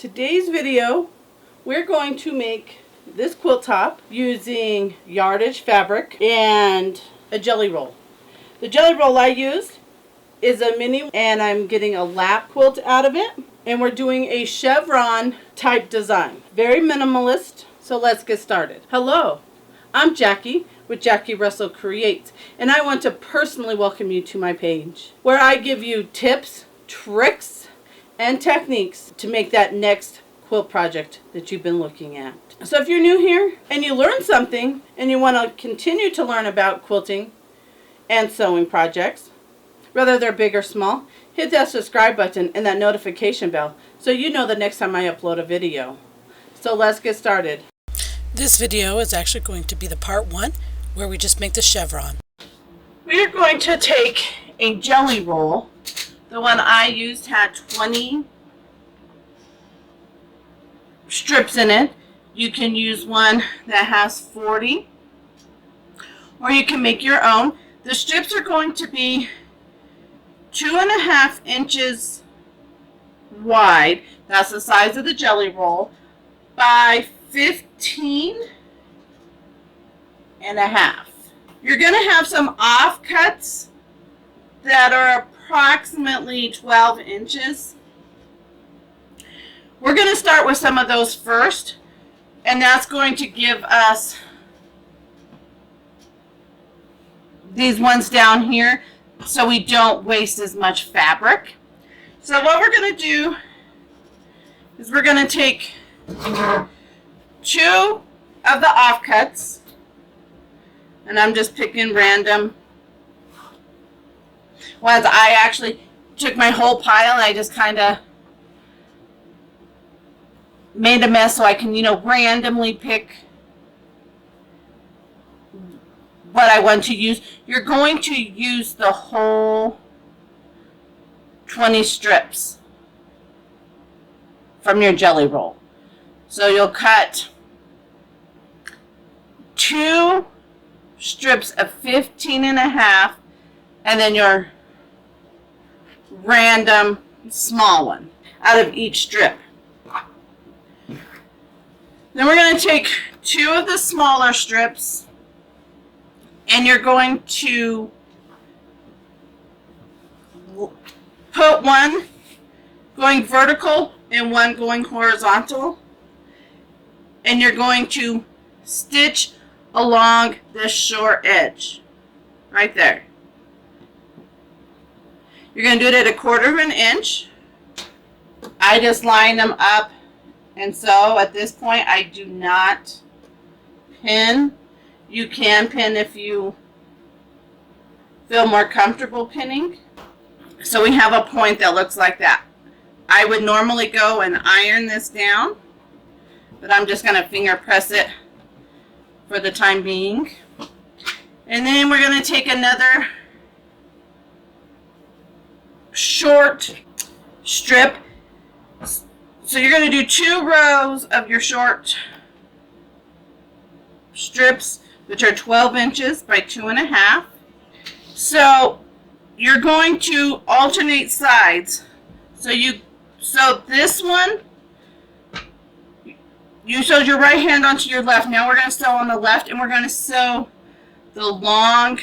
Today's video, we're going to make this quilt top using yardage fabric and a jelly roll. The jelly roll I used is a mini, and I'm getting a lap quilt out of it, and we're doing a chevron type design. Very minimalist, so let's get started. Hello, I'm Jackie with Jackie Russell Creates, and I want to personally welcome you to my page, where I give you tips, tricks, and techniques to make that next quilt project that you've been looking at. So if you're new here and you learned something and you want to continue to learn about quilting and sewing projects, whether they're big or small, hit that subscribe button and that notification bell so you know the next time I upload a video. So let's get started. This video is actually going to be the part one where we just make the chevron. We are going to take a jelly roll. The one I used had 20 strips in it. You can use one that has 40, or you can make your own. The strips are going to be 2.5 inches wide. That's the size of the jelly roll, by 15.5. You're going to have some offcuts that are approximately 12 inches. We're going to start with some of those first, and that's going to give us these ones down here so we don't waste as much fabric. So what we're going to do is we're going to take 2 of the offcuts, and I'm just picking random ones. I actually took my whole pile and I just kind of made a mess so I can, randomly pick what I want to use. You're going to use the whole 20 strips from your jelly roll. So you'll cut 2 strips of 15.5 and then your random small one out of each strip. Then we're going to take 2 of the smaller strips, and you're going to put one going vertical and one going horizontal, and you're going to stitch along the short edge right there. You're going to do it at 1/4 inch. I just line them up, and so at this point I do not pin. You can pin if you feel more comfortable pinning. So we have a point that looks like that. I would normally go and iron this down, but I'm just going to finger press it for the time being. And then we're going to take another short strip. So you're going to do 2 rows of your short strips, which are 12 inches by 2.5. So you're going to alternate sides. So this one, you sewed your right hand onto your left. Now we're going to sew on the left, and we're going to sew the long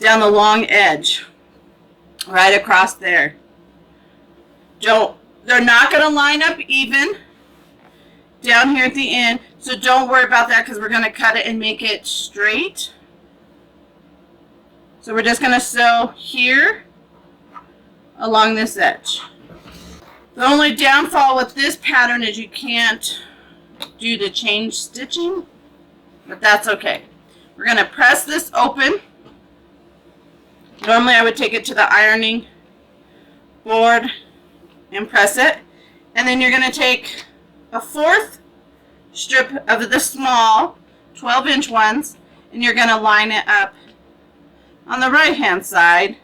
down the long edge right across there. They're not going to line up even down here at the end, so don't worry about that because we're going to cut it and make it straight. So we're just going to sew here along this edge. The only downfall with this pattern is you can't do the change stitching, but that's okay. We're going to press this open. Normally I would take it to the ironing board and press it, and then you're going to take a 4th strip of the small 12-inch ones, and you're going to line it up on the right hand side,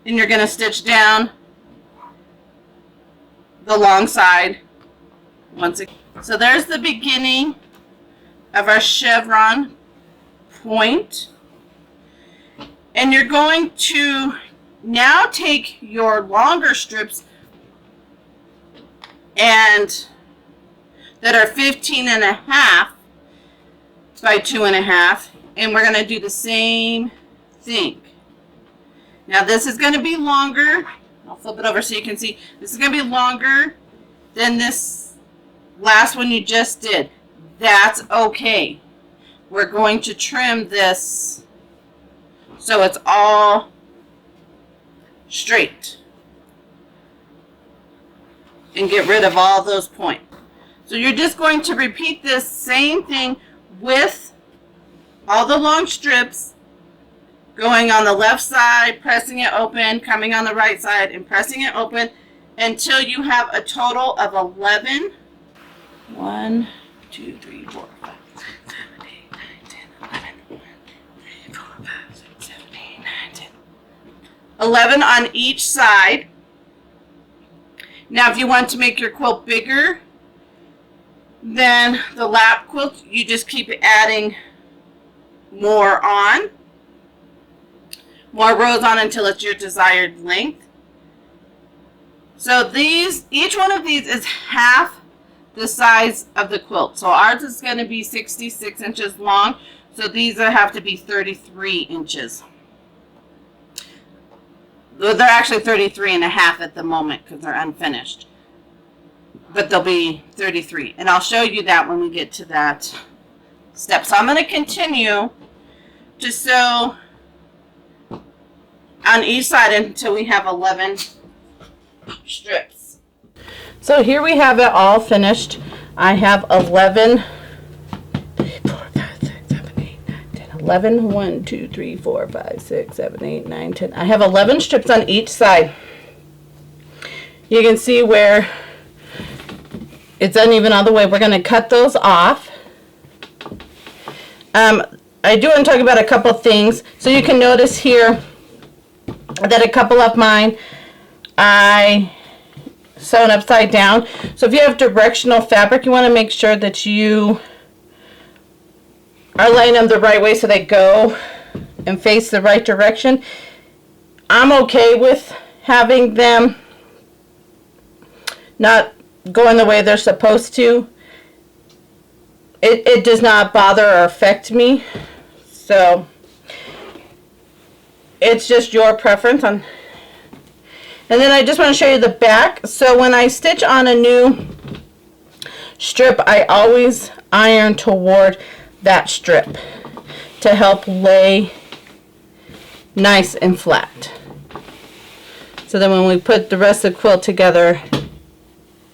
and you're going to stitch down the long side once again. So there's the beginning of our chevron point, and you're going to Now take your longer strips and that are 15.5 by 2.5, and we're going to do the same thing. Now this is going to be longer. I'll flip it over so you can see. This is going to be longer than this last one you just did. That's okay. We're going to trim this so it's all straight and get rid of all those points. So you're just going to repeat this same thing with all the long strips, going on the left side, pressing it open, coming on the right side and pressing it open until you have a total of 11. 1, 2, 3, 4, 5, 6, 7, 8, 9, 10, 11. 1, 2, 3, 4, 5, 6, 7, 8, 9, 10. 11 on each side. Now if you want to make your quilt bigger than the lap quilt, you just keep adding more on. More rows on until it's your desired length. So these, each one of these is half the size of the quilt. So ours is going to be 66 inches long. So these have to be 33 inches. They're actually 33.5 at the moment because they're unfinished. But they'll be 33. And I'll show you that when we get to that step. So I'm going to continue to sew on each side until we have 11 strips. So here we have it all finished. I have 11, 3, 4, 5, 6, 7, 8, 9, 10, 11, 1, 2, 3, 4, 5, 6, 7, 8, 9, 10. I have 11 strips on each side. You can see where it's uneven all the way. We're going to cut those off. I do want to talk about a couple things. So you can notice here that a couple of mine I sewn upside down. So if you have directional fabric, you want to make sure that you are laying them the right way so they go and face the right direction. I'm okay with having them not going the way they're supposed to. It does not bother or affect me. So it's just your preference on. And then I just want to show you the back. So when I stitch on a new strip, I always iron toward that strip to help lay nice and flat. So then when we put the rest of the quilt together,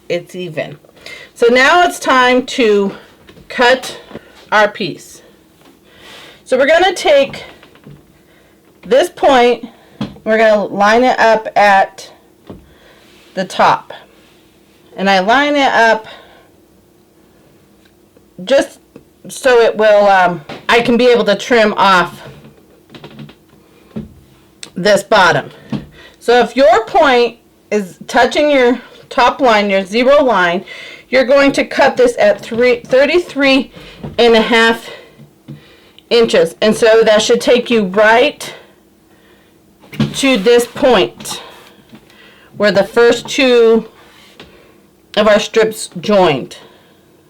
it's even. So now it's time to cut our piece. So we're going to take this point, we're going to line it up at the top. And I line it up just so it will, I can be able to trim off this bottom. So if your point is touching your top line, your zero line, you're going to cut this at 33.5 inches. And so that should take you right to this point where the first two of our strips joined.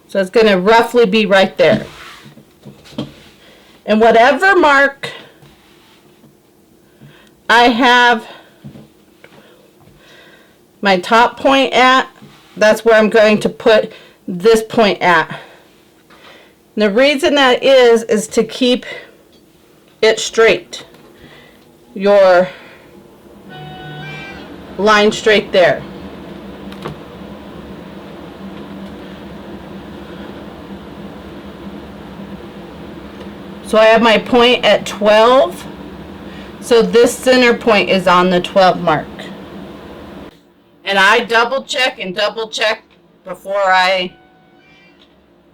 So it's going to roughly be right there. And whatever mark I have my top point at, that's where I'm going to put this point at. And the reason that is to keep it straight. Your line straight there. So I have my point at 12. So this center point is on the 12 mark. And I double check before I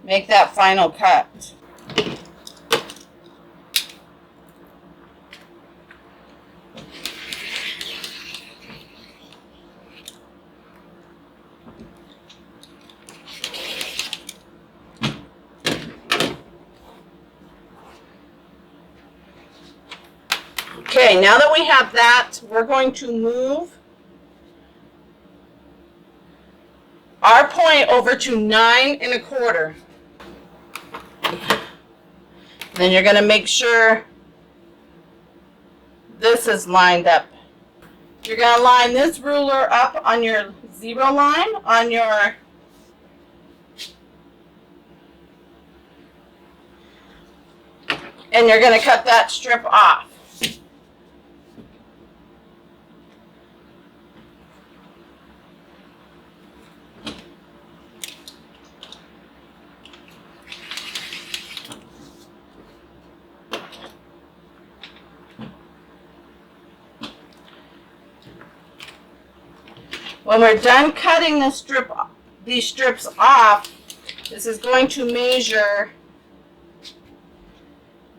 make that final cut. Okay, now that we have that, we're going to move our point over to 9 1/4. Then you're going to make sure this is lined up. You're going to line this ruler up on your 0 line on your and you're going to cut that strip off. When we're done cutting these strips off, this is going to measure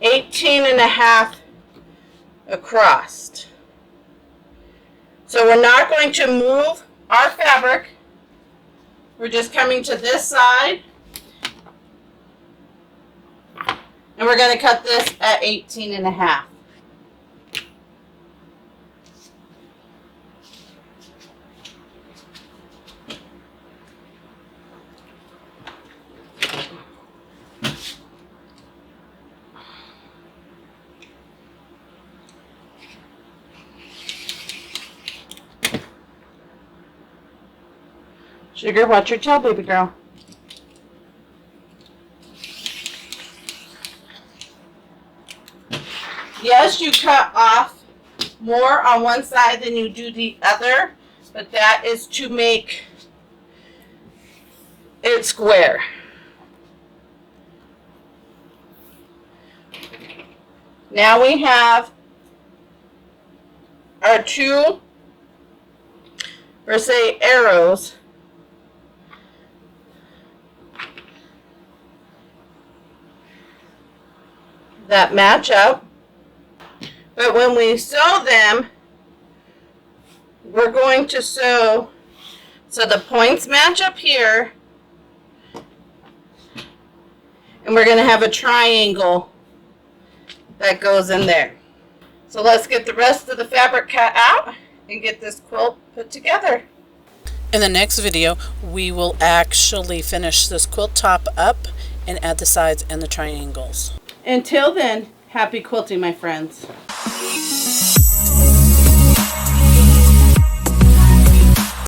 18 1/2 across. So we're not going to move our fabric. We're just coming to this side. And we're going to cut this at 18 1/2. Sugar, watch your tail, baby girl. Yes, you cut off more on one side than you do the other, but that is to make it square. Now we have our two, or say, arrows. That match up, but when we sew them, we're going to sew so the points match up here, and we're going to have a triangle that goes in there. So let's get the rest of the fabric cut out and get this quilt put together. In the next video, we will actually finish this quilt top up and add the sides and the triangles. Until then, happy quilting, my friends.